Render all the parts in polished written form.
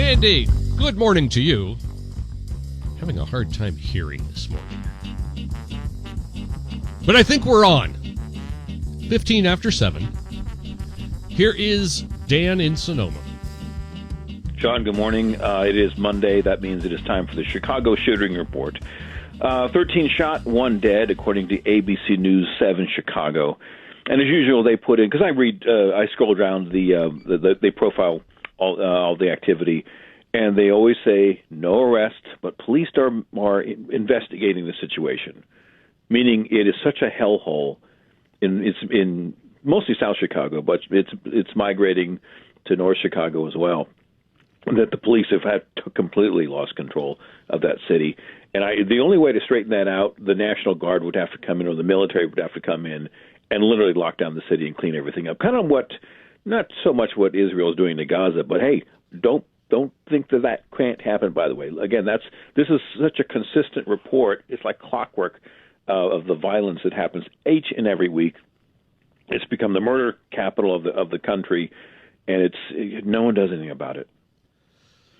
Andy, good morning to you. Having a hard time hearing this morning. But I think we're on. 15 after 7. Here is Dan in Sonoma. John, good morning. It is Monday. That means it is time for the Chicago shooting report. 13 shot, 1 dead, according to ABC News 7 Chicago. And as usual, they put in, because I scroll down, they profile all the activity, and they always say no arrest, but police are investigating the situation, meaning it is such a hellhole. It's in mostly South Chicago, but it's migrating to North Chicago as well, that the police have completely lost control of that city. And the only way to straighten that out, the National Guard would have to come in, or the military would have to come in and literally lock down the city and clean everything up. Kind of not so much what Israel is doing to Gaza, but hey, don't think that can't happen, by the way. Again, this is such a consistent report. It's like clockwork of the violence that happens each and every week. It's become the murder capital of the country, and no one does anything about it.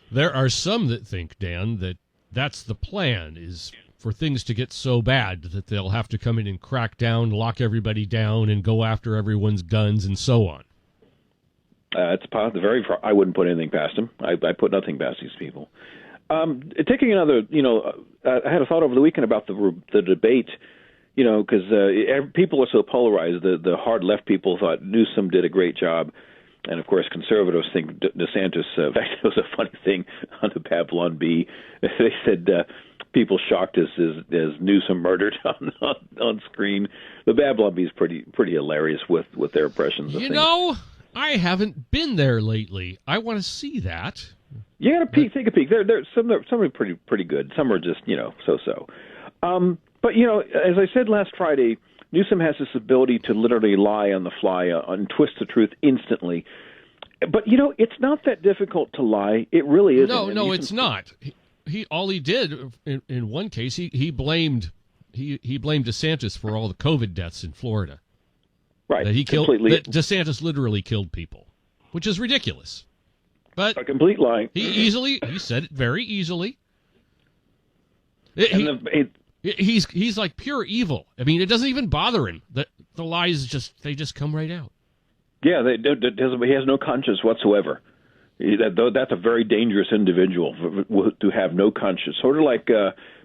There are some that think, Dan, that that's the plan, is for things to get so bad that they'll have to come in and crack down, lock everybody down, and go after everyone's guns and so on. It's very far. I wouldn't put anything past them. I put nothing past these people. Taking another, I had a thought over the weekend about the debate, because people are so polarized. The hard left people thought Newsom did a great job, and of course conservatives think DeSantis. In fact, it was a funny thing on the Babylon Bee. They said people shocked as Newsom murdered on screen. The Babylon Bee is pretty hilarious with their impressions of things. I haven't been there lately. I want to see that. You got to take a peek. Some are pretty good. Some are just so-so. But as I said last Friday, Newsom has this ability to literally lie on the fly and twist the truth instantly. But it's not that difficult to lie. It really isn't. No, it's not. All he did in one case, he blamed DeSantis for all the COVID deaths in Florida. Right. That DeSantis literally killed people, which is ridiculous. But a complete lie. He said it very easily. He's like pure evil. I mean, it doesn't even bother him. The lies just come right out. Yeah, he has no conscience whatsoever. That's a very dangerous individual to have no conscience. Sort of like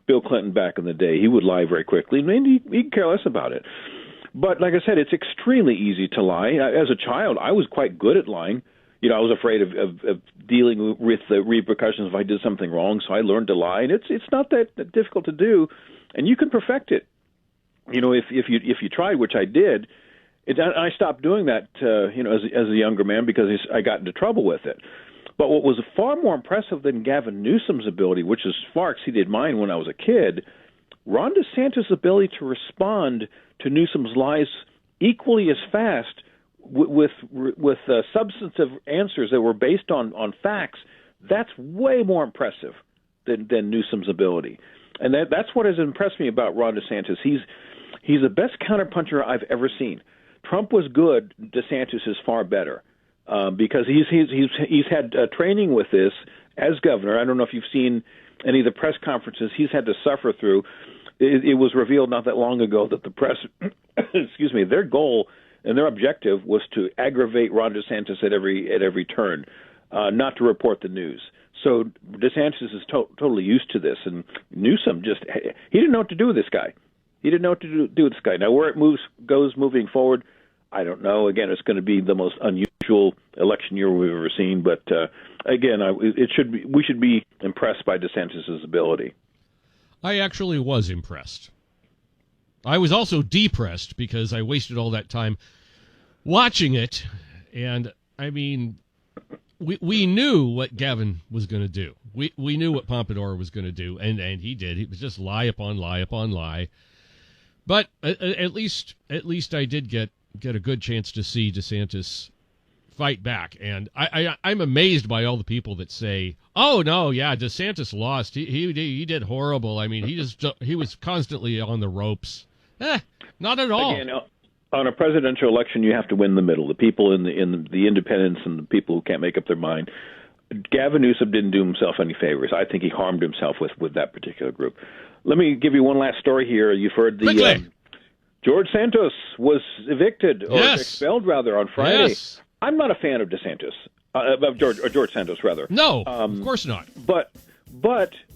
Bill Clinton back in the day. He would lie very quickly, and he'd care less about it. But like I said, it's extremely easy to lie. As a child, I was quite good at lying. I was afraid of dealing with the repercussions if I did something wrong, so I learned to lie. And it's not that difficult to do, and you can perfect it. If you tried, which I did. I stopped doing that, as a younger man because I got into trouble with it. But what was far more impressive than Gavin Newsom's ability, which has far exceeded mine when I was a kid, Ron DeSantis' ability to respond to Newsom's lies equally as fast with substantive answers that were based on facts. That's way more impressive than Newsom's ability. And that's what has impressed me about Ron DeSantis. He's the best counterpuncher I've ever seen. Trump was good. DeSantis is far better because he's had training with this as governor. I don't know if you've seen any of the press conferences he's had to suffer through. It was revealed not that long ago that the press, their goal and their objective was to aggravate Ron DeSantis at every turn, not to report the news. So DeSantis is totally used to this, and Newsom he didn't know what to do with this guy. He didn't know what to do with this guy. Now, where it goes moving forward, I don't know. Again, it's going to be the most unusual election year we've ever seen. But again, we should be impressed by DeSantis' ability. I actually was impressed. I was also depressed because I wasted all that time watching it. And, I mean, we knew what Gavin was going to do. We knew what Pompadour was going to do, and he did. It was just lie upon lie upon lie. But at least I did get a good chance to see DeSantis fight back. And I'm amazed by all the people that say, "Oh no, yeah, DeSantis lost. He did horrible. I mean, he was constantly on the ropes." Not at all. Again, on a presidential election, you have to win the middle. The people in the independents and the people who can't make up their mind. Gavin Newsom didn't do himself any favors. I think he harmed himself with that particular group. Let me give you one last story here. You've heard the George Santos was evicted or expelled rather on Friday. Yes. I'm not a fan of DeSantis, of George Santos rather. No, of course not. But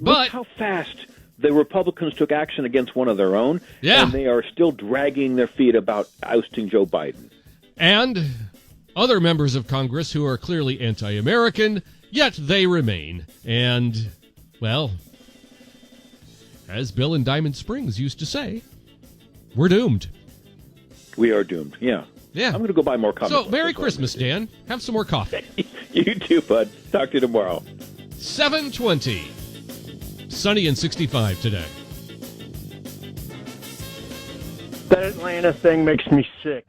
look how fast the Republicans took action against one of their own, and they are still dragging their feet about ousting Joe Biden. And other members of Congress who are clearly anti-American, yet they remain. And, well, as Bill in Diamond Springs used to say, we're doomed. We are doomed, yeah. Yeah. I'm going to go buy more comic books. So, Merry Christmas, Dan. Have some more coffee. You too, bud. Talk to you tomorrow. 7:20. Sunny and 65 today. That Atlanta thing makes me sick.